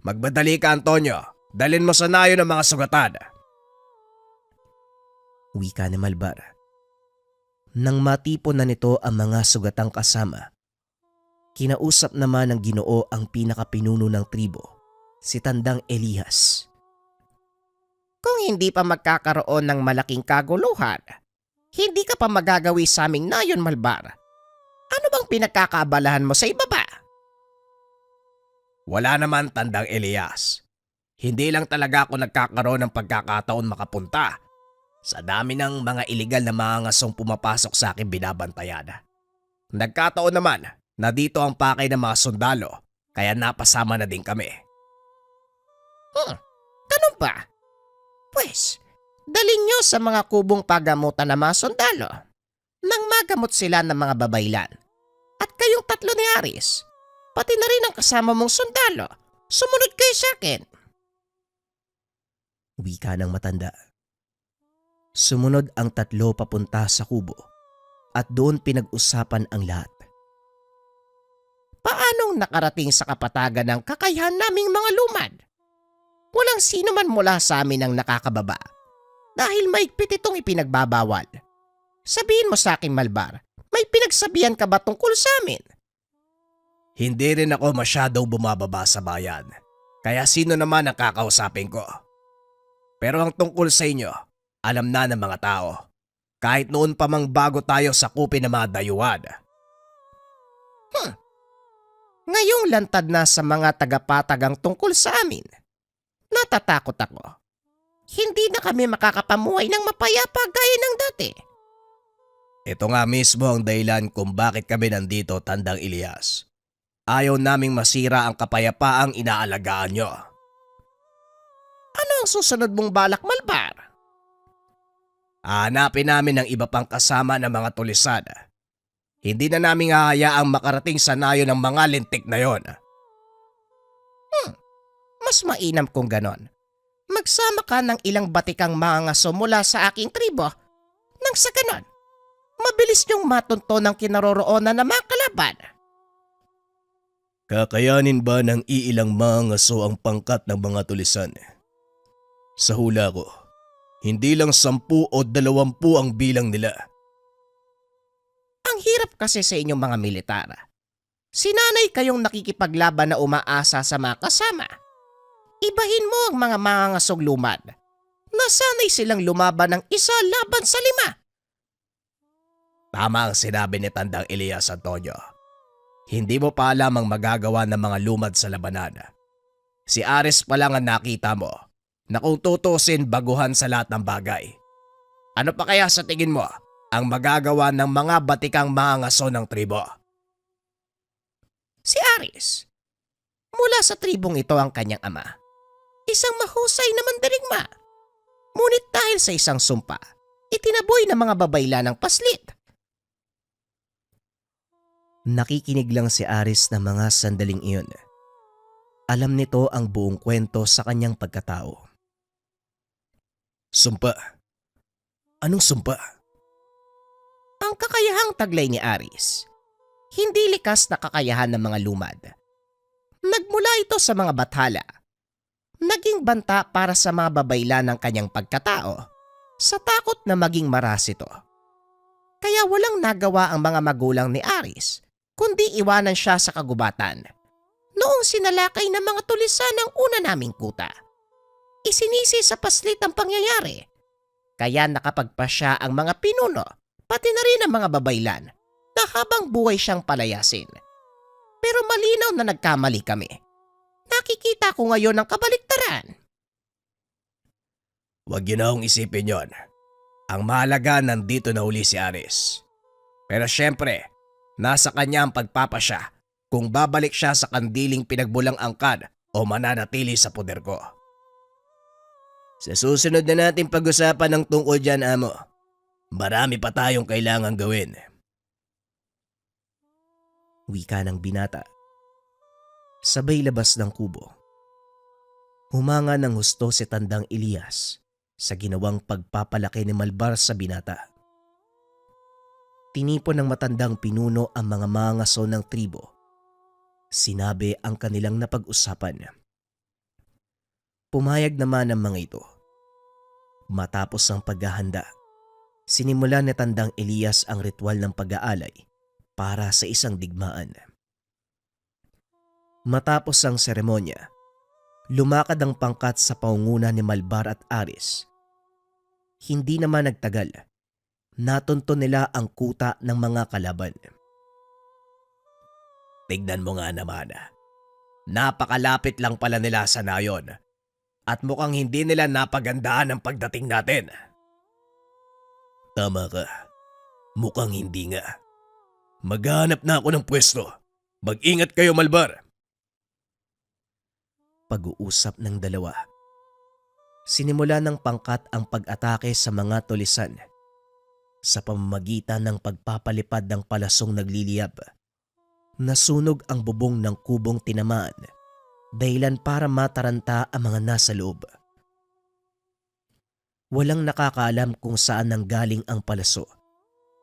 Magmadali ka, Antonio. Dalhin mo sa nayo ng mga sugatan. Wika ni Malbar. Nang matipon na nito ang mga sugatang kasama, kinausap naman ng Ginoo ang pinakapinuno ng tribo, si Tandang Elias. Kung hindi pa magkakaroon ng malaking kaguluhan, hindi ka pa magagawi sa aming nayon, Malbar. Ano bang pinagkakaabalahan mo sa ibaba? Wala naman, Tandang Elias. Hindi lang talaga ako nagkakaroon ng pagkakataon makapunta. Sa dami ng mga iligal na mga ngasong pumapasok sa akin binabantayan. Nagkataon naman na dito ang pakay ng mga sundalo, kaya napasama na din kami. Ganun ba? Pues, dalhin nyo sa mga kubong pagamutan ng mga sundalo nang magamot sila ng mga babaylan. At kayong tatlo ni Aris, pati na rin ang kasama mong sundalo, sumunod kayo sa akin. Wika ng matanda. Sumunod ang tatlo papunta sa kubo at doon pinag-usapan ang lahat. Paanong nakarating sa kapatagan ng kakayahan naming mga lumad? Walang sino man mula sa amin ang nakakababa dahil maigpit itong ipinagbabawal. Sabihin mo sa akin, Malbar, may pinagsabihan ka ba tungkol sa amin? Hindi rin ako masyadong bumababa sa bayan, kaya sino naman ang kakausapin ko? Pero ang tungkol sa inyo, alam na ng mga tao. Kahit noon pa mang bago tayo sakupin ng mga dayuhan. Ngayong lantad na sa mga tagapatagang tungkol sa amin, natatakot ako. Hindi na kami makakapamuhay ng mapayapa gaya ng dati. Ito nga mismo ang dahilan kung bakit kami nandito, Tandang Elias. Ayaw naming masira ang kapayapaang inaalagaan nyo. Ano ang susunod mong balak, Malbar? Hanapin namin ng iba pang kasama ng mga tulisan. Hindi na namin hahayaang makarating sa nayo ng mga lintik na yon. Mas mainam kung ganon. Magsama ka ng ilang batikang mga ngaso mula sa aking tribo. Nang sa ganon, mabilis niyong matunto ng kinaroroonan ng mga kalaban. Kakayanin ba ng iilang mga ngaso ang pangkat ng mga tulisan? Sa hula ko, hindi lang 10 o 20 ang bilang nila. Ang hirap kasi sa inyong mga militar. Sinanay kayong nakikipaglaban na umaasa sa mga kasama. Ibahin mo ang mga mangangasog lumad. Nasanay silang lumaban ng 1 laban sa 5. Tama ang sinabi ni Tandang Elias Antonio. Hindi mo pa alam ang magagawa ng mga lumad sa labanan. Si Aris pa lang ang nakita mo na kung tutusin baguhan sa lahat ng bagay. Ano pa kaya sa tingin mo ang magagawa ng mga batikang mga ngaso ng tribo? Si Aris. Mula sa tribong ito ang kanyang ama. Isang mahusay na mandirigma. Ngunit dahil sa isang sumpa, itinaboy ng mga babayla ng paslit. Nakikinig lang si Aris ng mga sandaling iyon. Alam nito ang buong kwento sa kanyang pagkatao. Sumpa? Anong sumpa? Ang kakayahang taglay ni Aris. Hindi likas na kakayahan ng mga lumad. Nagmula ito sa mga bathala. Naging banta para sa mga babayla ng kanyang pagkatao sa takot na maging marasito. Kaya walang nagawa ang mga magulang ni Aris kundi iwanan siya sa kagubatan. Noong sinalakay ng mga tulisan ng una naming kuta, isinisi sa paslit ang pangyayari. Kaya nakapagpasya ang mga pinuno, pati na rin ang mga babaylan, na habang buhay siyang palayasin. Pero malinaw na nagkamali kami. Nakikita ko ngayon ang kabaliktaran. Huwag yun na akong isipin yon. Ang mahalaga nandito na uli si Aris. Pero syempre, nasa kanya ang pagpapasya kung babalik siya sa kandiling pinagbulang angkan o mananatili sa poder ko. Sa susunod na natin pag-usapan ng tungkol dyan, amo. Marami pa tayong kailangang gawin. Wika ng binata. Sabay labas ng kubo. Humanga ng husto si Tandang Elias sa ginawang pagpapalaki ni Malbar sa binata. Tinipon ng matandang pinuno ang mga mangaso ng tribo. Sinabi ang kanilang napag-usapan. Pumayag naman ang mga ito. Matapos ang paghahanda, sinimula ni Tandang Elias ang ritual ng pag-aalay para sa isang digmaan. Matapos ang seremonya, lumakad ang pangkat sa pangunguna ni Malbar at Aris. Hindi naman nagtagal, natunto nila ang kuta ng mga kalaban. Tignan mo nga naman. Napakalapit lang pala nila sa nayon at mukhang hindi nila napagandaan ang pagdating natin. Tama ka. Mukhang hindi nga. Maghanap na ako ng pwesto. Mag-ingat kayo, Malbar. Pag-uusap ng dalawa. Sinimula ng pangkat ang pag-atake sa mga tulisan sa pamamagitan ng pagpapalipad ng palasong nagliliyab. Nasunog ang bubong ng kubong tinamaan, dahilan para mataranta ang mga nasa loob. Walang nakakaalam kung saan nanggaling ang palaso,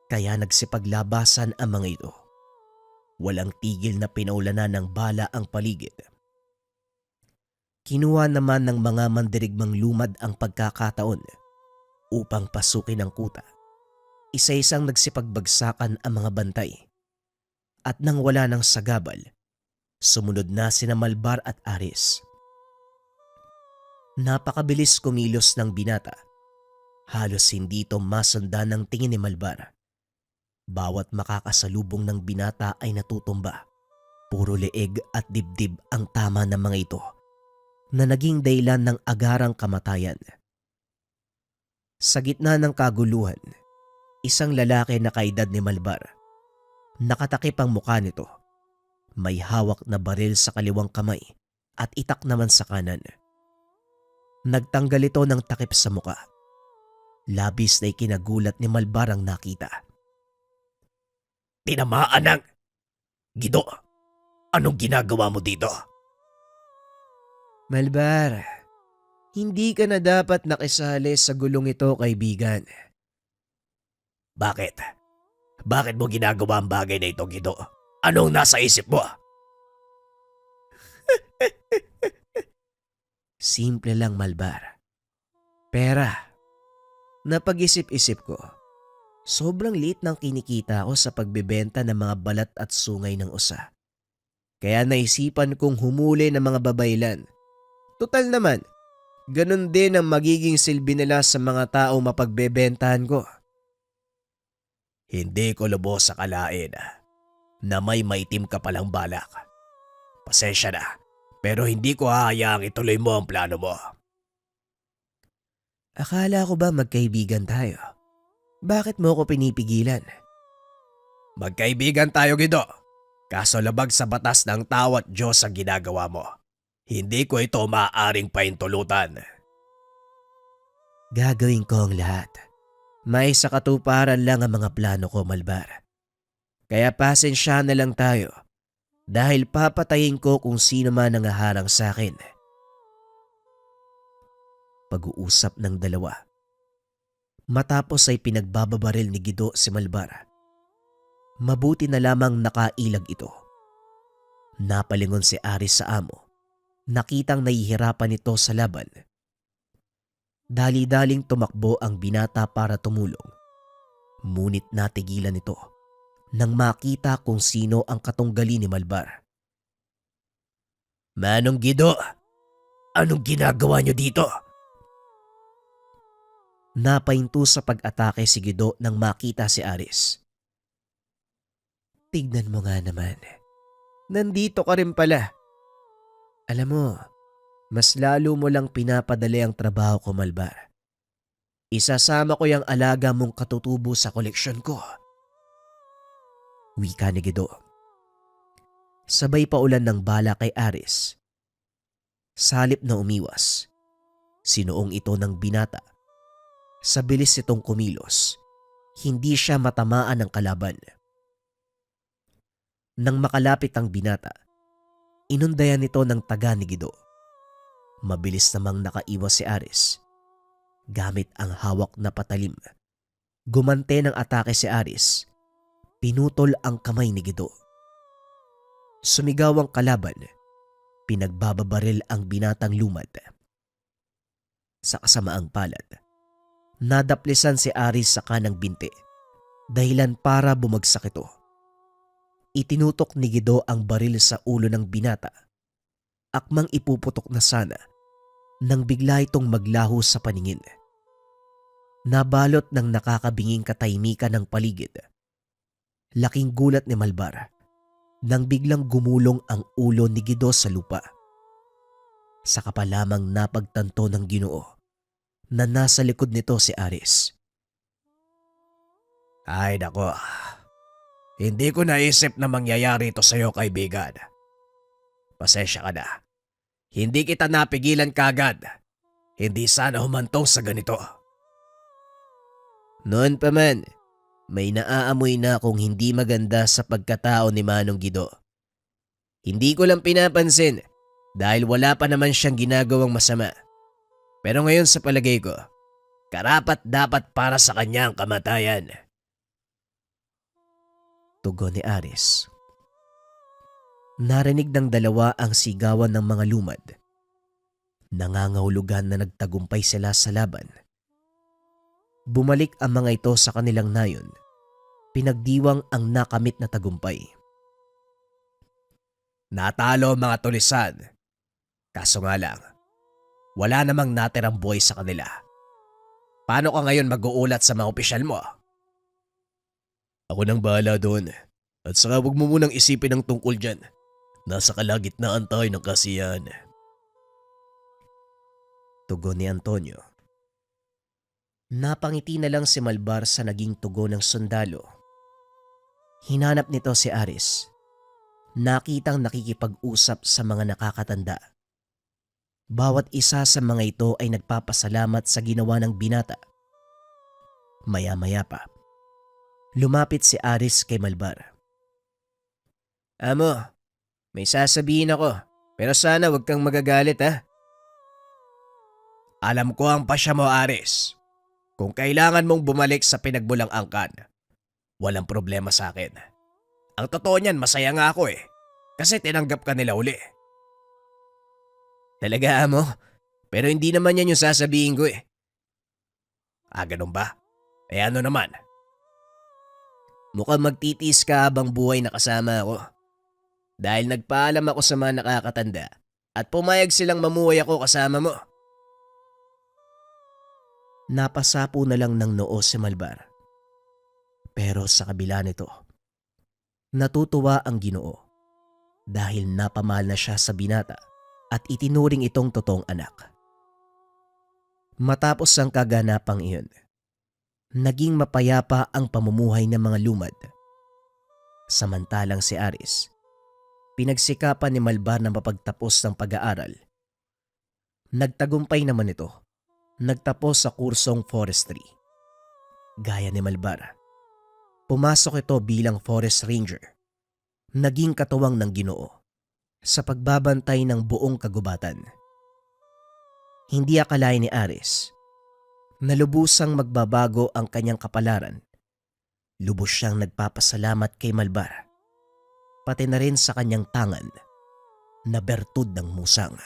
kaya nagsipaglabasan ang mga ito. Walang tigil na pinaulanan ng bala ang paligid. Kinuha naman ng mga mandirigmang lumad ang pagkakataon upang pasukin ang kuta. Isa-isang nagsipagbagsakan ang mga bantay. At nang wala ng sagabal, sumunod na sina Malbar at Aris. Napakabilis kumilos ng binata. Halos hindi ito masundan ng tingin ni Malbar. Bawat makakasalubong ng binata ay natutumba. Puro leeg at dibdib ang tama ng mga ito, na naging dahilan ng agarang kamatayan. Sa gitna ng kaguluhan, isang lalaki na kaedad ni Malbar. Nakatakip ang mukha nito. May hawak na baril sa kaliwang kamay at itak naman sa kanan. Nagtanggal ito ng takip sa muka. Labis na ikinagulat ni Malbar ang nakita. Tinamaan ng... Gido, anong ginagawa mo dito? Malbar, hindi ka na dapat nakisali sa gulong ito, kaibigan. Bakit? Bakit mo ginagawa ang bagay na ito, Gido? Anong nasa isip mo? Simple lang, Malbar. Pera. Napag-isip-isip ko. Sobrang liit ng kinikita ko sa pagbebenta ng mga balat at sungay ng usa. Kaya naisipan kong humuli ng mga babaylan. Tutal naman, ganun din ang magiging silbi nila sa mga tao mapagbebentahan ko. Hindi ko lubos sa kalain na may maitim ka palang balak. Pasensya na, pero hindi ko hahayaang ituloy mo ang plano mo. Akala ko ba magkaibigan tayo? Bakit mo ko pinipigilan? Magkaibigan tayo, Gido. Kaso labag sa batas ng tao at Diyos ang ginagawa mo. Hindi ko ito maaaring paintulutan. Gagawin ko ang lahat. May sa katuparan lang ang mga plano ko, Malbar. Kaya pasensya na lang tayo dahil papatayin ko kung sino man ang haharang sa akin. Pag-uusap ng dalawa. Matapos ay pinagbababaril ni Gido si Malbar. Mabuti na lamang nakailag ito. Napalingon si Aris sa amo. Nakitang nahihirapan ito sa laban. Dali-daling tumakbo ang binata para tumulong. Ngunit natigilan ito nang makita kung sino ang katunggali ni Malbar. Manong Gido, anong ginagawa niyo dito? Napahinto sa pag-atake si Gido nang makita si Aris. Tignan mo nga naman. Nandito ka rin pala. Alam mo, mas lalo mo lang pinapadali ang trabaho ko, Malbar. Isasama ko yung alaga mong katutubo sa koleksyon ko. Wika ni Gido. Sabay pa ulan ng bala kay Aris. Salip na umiwas. Sinuong ito ng binata. Sa bilis itong kumilos, hindi siya matamaan ng kalaban. Nang makalapit ang binata, inundayan nito ng taga ni Gido. Mabilis namang nakaiwas si Aris. Gamit ang hawak na patalim. Gumante ng atake si Aris. Pinutol ang kamay ni Gido. Sumigaw ang kalaban. Pinagbababaril ang binatang lumad. Sa kasamaang palad, nadaplisan si Aris sa kanang binti. Dahilan para bumagsak ito. Itinutok ni Gido ang baril sa ulo ng binata. Akmang ipuputok na sana nang bigla itong maglaho sa paningin. Nabalot ng nakakabinging katahimikan ng paligid. Laking gulat ni Malbar nang biglang gumulong ang ulo ni Gido sa lupa. Saka pa lamang napagtanto ng Ginoo na nasa likod nito si Aris. Ay nako, hindi ko naisip na mangyayari ito sa'yo, kaibigan. Pasensya ka na. Hindi kita napigilan kagad. Hindi sana humantong sa ganito. Noon pa man, may naaamoy na kung hindi maganda sa pagkatao ni Manong Gido. Hindi ko lang pinapansin dahil wala pa naman siyang ginagawang masama. Pero ngayon sa palagay ko, karapat dapat para sa kanya ang kamatayan. Tugon ni Aris. Narinig ng dalawa ang sigawan ng mga lumad. Nangangahulugan na nagtagumpay sila sa laban. Bumalik ang mga ito sa kanilang nayon. Pinagdiwang ang nakamit na tagumpay. Natalo ang mga tulisan. Kaso nga lang, wala namang natirang buhay sa kanila. Paano ka ngayon mag-uulat sa mga opisyal mo? Ako nang bahala doon. At saka huwag mo munang isipin ang tungkol dyan. Nasa kalagitnaan tayo ng kasiyahan. Tugon ni Antonio. Napangiti na lang si Malbar sa naging tugon ng sundalo. Hinanap nito si Aris. Nakitang nakikipag-usap sa mga nakakatanda. Bawat isa sa mga ito ay nagpapasalamat sa ginawa ng binata. Maya-maya pa, lumapit si Aris kay Malbar. Amo, may sasabihin ako, pero sana wag kang magagalit ha. Alam ko ang pasya mo, Aris. Kung kailangan mong bumalik sa pinagmulang angkan, walang problema sa akin. Ang totoo niyan, masaya nga ako eh. Kasi tinanggap ka nila uli. Talaga, amo? Pero hindi naman yan yung sasabihin ko eh. Ganun ba? Eh ano naman? Mukhang magtitiis ka habang buhay na kasama ako. Dahil nagpaalam ako sa mga nakakatanda at pumayag silang mamuhay ako kasama mo. Napasapo na lang ng noo si Malbar. Pero sa kabila nito, natutuwa ang Ginoo dahil napamahal na siya sa binata at itinuring itong totoong anak. Matapos ang kaganapang iyon, naging mapayapa ang pamumuhay ng mga lumad. Samantalang si Aris, pinagsikapan ni Malbar na mapagtapos ng pag-aaral. Nagtagumpay naman ito. Nagtapos sa kursong forestry. Gaya ni Malbar, pumasok ito bilang forest ranger. Naging katuwang ng Ginoo sa pagbabantay ng buong kagubatan. Hindi akalain ni Aris na lubusang magbabago ang kanyang kapalaran. Lubos siyang nagpapasalamat kay Malbar, pati na rin sa kanyang tangan na bertud ng musang.